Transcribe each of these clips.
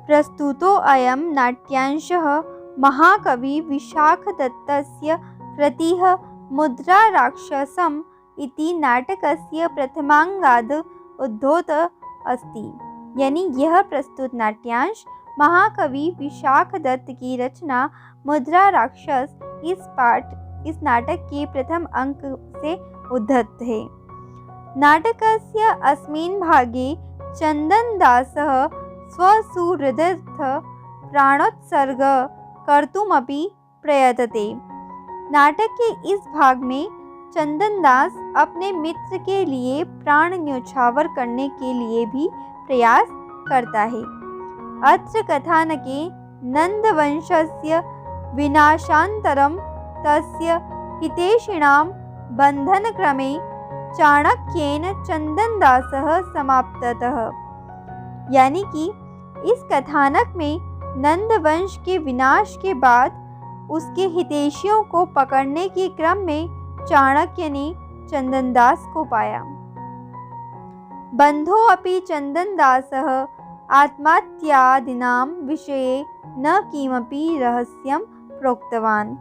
प्रस्तुतो अयं नाट्यांशः महाकवि विशाखदत्तस्य कृतिः मुद्राराक्षसम् इति नाटकस्य प्रथमांगाद् उद्धृत अस्ति। यानी यह प्रस्तुत नाट्यांश महाकवि विशाखदत्त की रचना मुद्रा राक्षस इस नाटक के प्रथम अंक से उद्धृत है। नाटकस्य अस्मिन् भागे चन्दनदासः स्वसुहृदर्थ प्राणोत्सर्ग कर्तुमपि प्रयतते। नाटक के इस भाग में चन्दनदास अपने मित्र के लिए प्राण न्योछावर करने के लिए भी प्रयास करता है। अत्र कथानके नन्दवंशस्य विनाशानन्तरं तस्य हितैषिणां बन्धनक्रमे चाणक्येन चन्दनदासः समाप्तः। यानी कि इस कथानक में नंदवंश के विनाश के बाद उसके हितैषियों को पकड़ने के क्रम में चाणक्य ने चन्दनदास को पाया। बन्धो अपि चन्दनदासः आत्महत्यादीनां विषये न किमपि रहस्यं प्रोक्तवान्।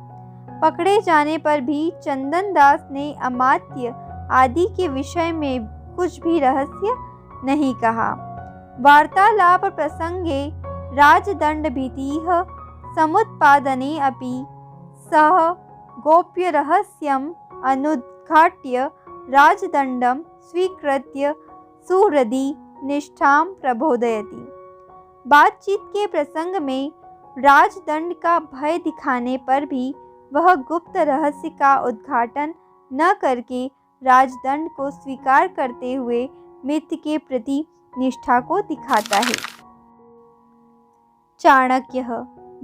पकड़े जाने पर भी चन्दनदास ने अमात्य आदि के विषय में कुछ भी रहस्य नहीं कहा। वार्तालाप प्रसंगे राजदण्डभीतिः समुत्पादने अपि सः गोप्यरहस्यम् अनुद्घाट्य राजदण्डं स्वीकृत्य सुहृदि निष्ठां प्रबोधयति। बातचीत के प्रसंग में राजदंड का भय दिखाने पर भी वह गुप्त रहस्य का उद्घाटन न करके राजदंड को स्वीकार करते हुए मित्र के प्रति निष्ठा को दिखाता है। चाणक्यः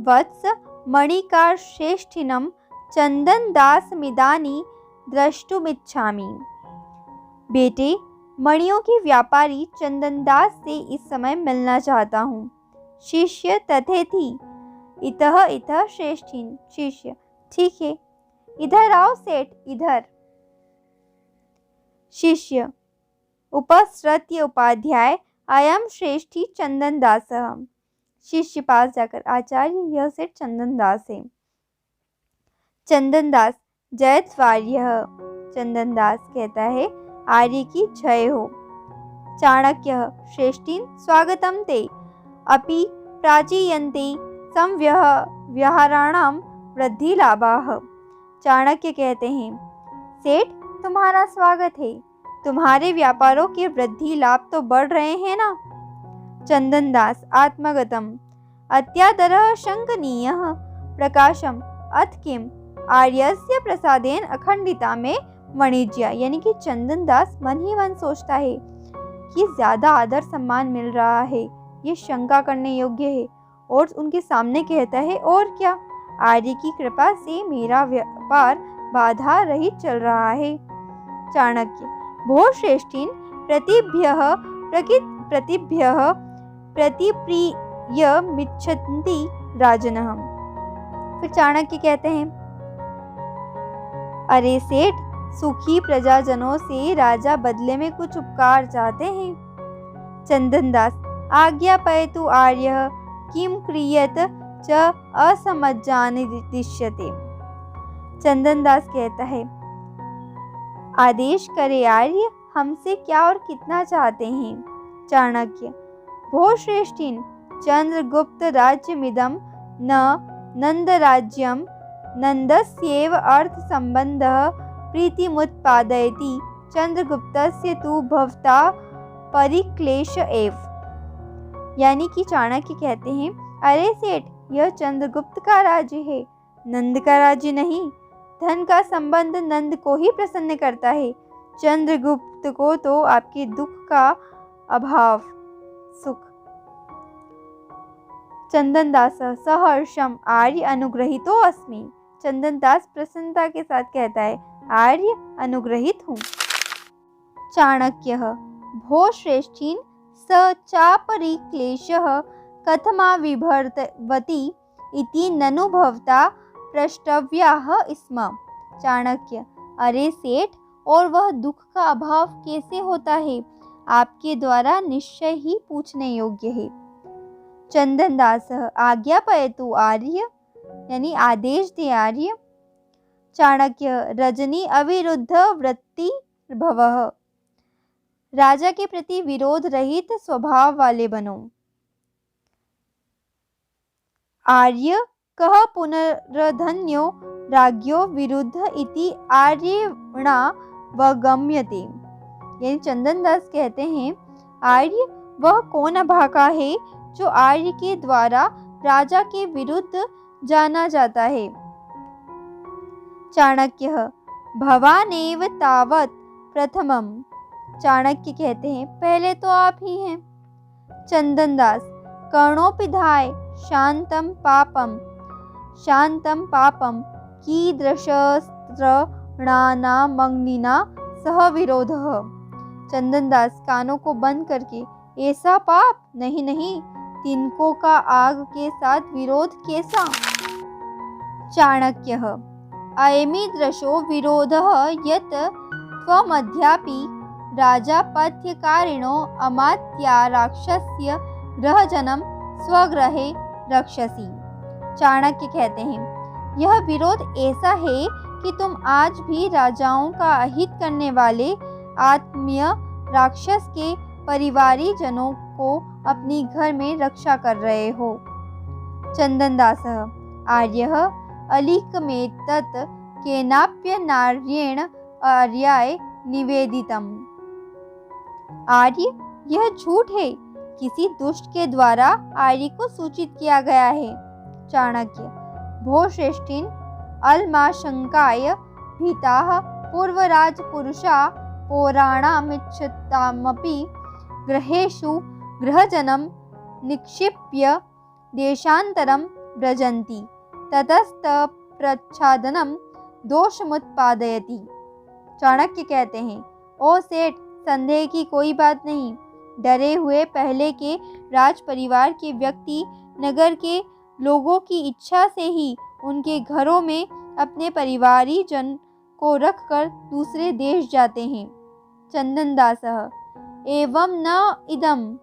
वत्स मणिकारश्रेष्ठिनं चन्दनदासमिदानीं द्रष्टुमिच्छामि। बेटे, मणियों के व्यापारी चन्दनदास से इस समय मिलना चाहता हूँ। शिष्य तथेति इतः इतः श्रेष्ठिन। शिष्य ठीक है, इधर आओ सेठ, इधर। शिष्य उपसृत्य उपाध्याय अयम श्रेष्ठी चन्दनदासः। शिष्य पास जाकर आचार्य, यह सेठ चन्दनदास है। चन्दनदास जयत्वार्यः। चन्दनदास कहता है आर्य की जय हो। चाणक्यः श्रेष्ठीन स्वागतं ते अपि प्राचीयन्ते संव्यवहाराणां वृद्धिलाभाः। चाणक्य कहते हैं सेठ तुम्हारा स्वागत है, तुम्हारे व्यापारों के वृद्धि लाभ तो बढ़ रहे हैं ना। चन्दनदास आत्मगतम् अत्यादरः शङ्कनीयः प्रकाशम् अथ किम् आर्यस्य प्रसादेन अखंडिता में वाणिज्य। यानी कि चन्दनदास मन ही मन सोचता है कि ज़्यादा आदर सम्मान मिल रहा है, ये शंका करने योग्य है, और उनके सामने कहता है और क्या, आर्य की कृपा से मेरा व्यापार बाधा रहित चल रहा है। चाणक्य भो श्रेष्ठीन प्रतिभ्यः प्रतिप्रियमिच्छन्ति राजनः। फिर चाणक्य कहते हैं अरे सेठ, सुखी प्रजाजनों से राजा बदले में कुछ उपकार चाहते हैं। चन्दनदास आज्ञापयतु आर्यः किं क्रियत च असमज्जानिदिश्यते। चन्दनदास कहता है आदेश करे आर्य, हमसे क्या और कितना चाहते हैं। चाणक्य भो श्रेष्ठीन चंद्रगुप्त राज्यमिदं न नंदराज्यम नंदस्यैव अर्थ संबंधः प्रीतिमुत्पादयति चंद्रगुप्तस्य तु भवता परिक्लेश एव। यानी कि चाणक्य कहते हैं अरे सेठ, यह चंद्रगुप्त का राज्य है, नंद का राज्य नहीं। धन का संबंध नंद को ही प्रसन्न करता है, चंद्रगुप्त को तो आपके दुख का अभाव सुख। चन्दनदास सहर्षम आर्य अनुग्रहितो अस्मि। चन्दनदास प्रसन्नता के साथ कहता है आर्य अनुग्रहित हूँ। चाणक्यः भो श्रेष्ठीन स चापरिक्लेशः कथमाविर्भवति इति ननु भवता प्रष्टव्याः स्म। चाणक्य अरे सेठ, और वह दुख का अभाव कैसे होता है, आपके द्वारा निश्चय ही पूछने योग्य है। चंदनदासः आज्ञापयतु आर्य, यानी आदेश दे आर्य। चाणक्य रजनी अविरुद्ध वृत्ति भवः, राजा के प्रति विरोध रहित स्वभाव वाले बनो। आर्य कः पुनर्धन्यो राज्ञो विरुद्ध इति आर्येणा वगम्यते, यानी चंदनदास कहते हैं आर्य वह कौन अभागा है जो आर्य के द्वारा राजा के विरुद्ध जाना जाता है। चाणक्य भवानेव तावत् प्रथमम्, चाणक्य कहते हैं पहले तो आप ही हैं। चंदनदास कर्णोपिधाय शांतम पापम कीदृशस्त्रणानामग्निना सह विरोधः, चंदनदास कानों को बंद करके ऐसा पाप नहीं, तिनकों का आग के साथ विरोध कैसा। चाणक्य अयमीदृशो विरोधः यत् त्वमद्यापि राजापत्यकारिणो अमात्या राक्षस्य गृहजनम स्वगृहे रक्षसी, चाणक्य कहते हैं यह विरोध ऐसा है कि तुम आज भी राजाओं का अहित करने वाले आत्मीय राक्षस के परिवारी जनों को अपनी घर में रक्षा कर रहे हो। चंदनदास आर्यः अलिखमेतत् केनाप्य नार्येण आर्याय निवेदितम्, आर्य यह झूठ है, किसी दुष्ट के द्वारा आर्य को सूचित किया गया है। चाणक्य भो श्रेष्ठिन अल्माशंकाय भीताः पूर्वराज पुरुषा पौराणामिच्छतामपि गृहेषु गृहजनं निक्षिप्य देशान्तरं व्रजन्ति ततस्तप्रच्छादनं दोषमुत्पादयति, चाणक्य कहते हैं ओ सेठ, संदेह की कोई बात नहीं, डरे हुए पहले के राज परिवार के व्यक्ति नगर के लोगों की इच्छा से ही उनके घरों में अपने परिवारी जन को रखकर दूसरे देश जाते हैं। चंदनदासः एवं न इदं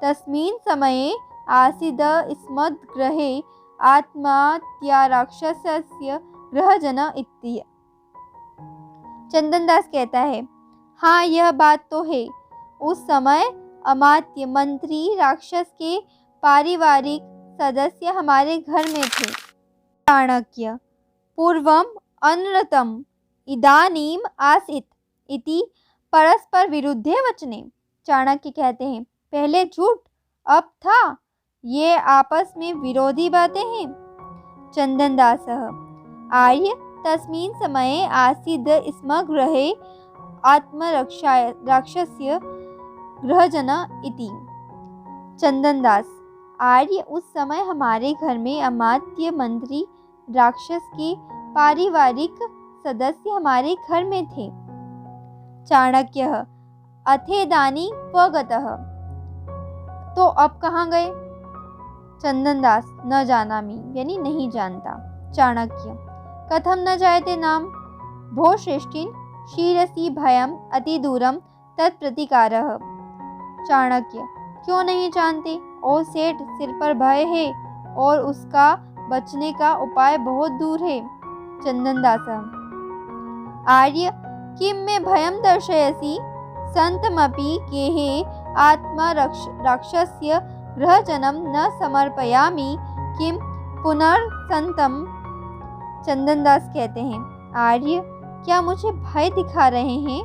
तस्मिन् समये आसीद स्मद्गृहे आत्महत्या राक्षसस्य गृहजन इत्य, चंदनदास कहता है हाँ यह बात तो है, उस समय अमात्य मंत्री राक्षस के पारिवारिक सदस्य हमारे घर में थे। चाणक्य पूर्वम अनृतम इदानीम आसित इति परस्पर विरुद्धे वचने, चाणक्य कहते हैं पहले झूठ अब था, ये आपस में विरोधी बातें हैं। चंदनदासः आर्य तस्मिन् समये आसीद स्म गृहे आत्मरक्षा राक्षस्य गृहजन इति, चंदनदास आर्य उस समय हमारे घर में अमात्य मंत्री राक्षस के पारिवारिक सदस्य हमारे घर में थे। चाणक्य अथेदानी क्वगतः, तो अब कहाँ गए। चंदनदास न जानामि, यानी नहीं जानता। चाणक्य कथम न जायते नाम, भो श्रेष्ठिन शिरसि भयम अति दूरम तत्प्रतिकारः, चाणक्य क्यों नहीं जानते, ओ सेठ सिर पर भय है और उसका बचने का उपाय बहुत दूर है। चंदनदास आर्य किम में भयम दर्शयसि संतमपि केहे आत्मा राक्षस्य गृहजनम न समर्पयामि किम पुनर्संतम, चंदनदास कहते हैं आर्य क्या मुझे भय दिखा रहे हैं,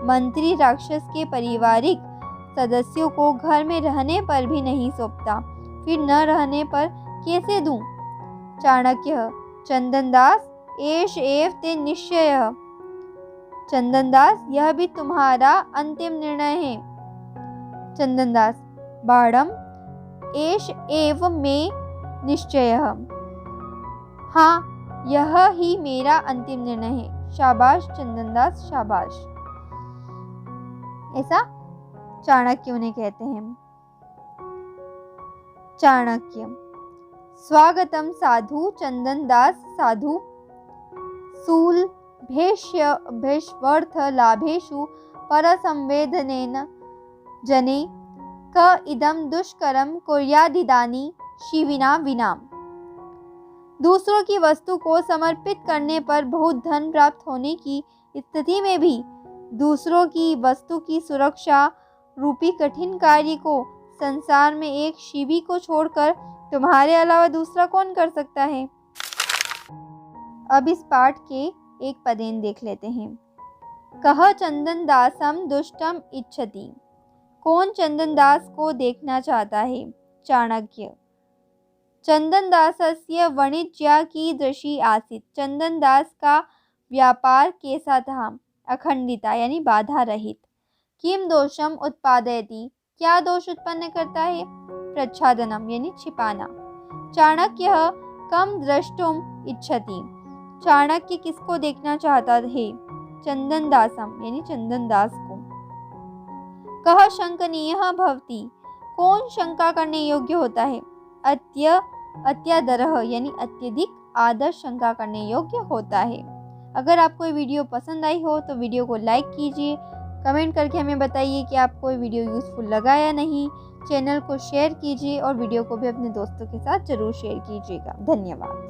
मंत्री राक्षस के पारिवारिक सदस्यों को घर में रहने पर भी नहीं सौंपता, फिर न रहने पर कैसे दूं। चाणक्य चंदनदास एष एव ते निश्चयः, चंदनदास यह भी तुम्हारा अंतिम निर्णय है। चंदनदास बाढ़म एष एव मे निश्चयः, हाँ यह ही मेरा अंतिम निर्णय है। शाबाश चंदनदास शाबाश, ऐसा चाणक्य उन्हें कहते हैं। चाणक्य स्वागतम साधु चंदनदास साधु सूल भेष्वर्थ लाभेषु परसंवेदनेन जने क इदम दुष्करम कुर्यादिदानी शिविना विना। दूसरों की वस्तु को समर्पित करने पर बहुत धन प्राप्त होने की स्थिति में भी दूसरों की वस्तु की सुरक्षा रूपी कठिन कार्य को संसार में एक शिवी को छोड़कर तुम्हारे अलावा दूसरा कौन कर सकता है। अब इस पाठ के एक पदेन देख लेते हैं। कह चंदन दासम दुष्टम इच्छति। कौन चंदन दास को देखना चाहता है। चाणक्य। चंदन दासस्य वाणिज्या की दृषि आसीत। चंदन दास का व्यापार कैसा था। अखंडिता यानी बाधा रहित। किम दोषम उत्पादयति। क्या दोष उत्पन्न करता है। प्रच्छादनम यानी छिपाना। चाणक्य कम द्रष्टुम इच्छति। चाणक्य किसको देखना चाहता है। चंदन दासम यानी चंदन दास को। कह शंकनीय भवति। कौन शंका करने योग्य होता है। अत्यादरः यानी अत्यधिक आदर शंका करने योग्य होता है। अगर आपको ये वीडियो पसंद आई हो तो वीडियो को लाइक कीजिए, कमेंट करके हमें बताइए कि आपको ये वीडियो यूज़फुल लगा या नहीं। चैनल को शेयर कीजिए और वीडियो को भी अपने दोस्तों के साथ ज़रूर शेयर कीजिएगा। धन्यवाद।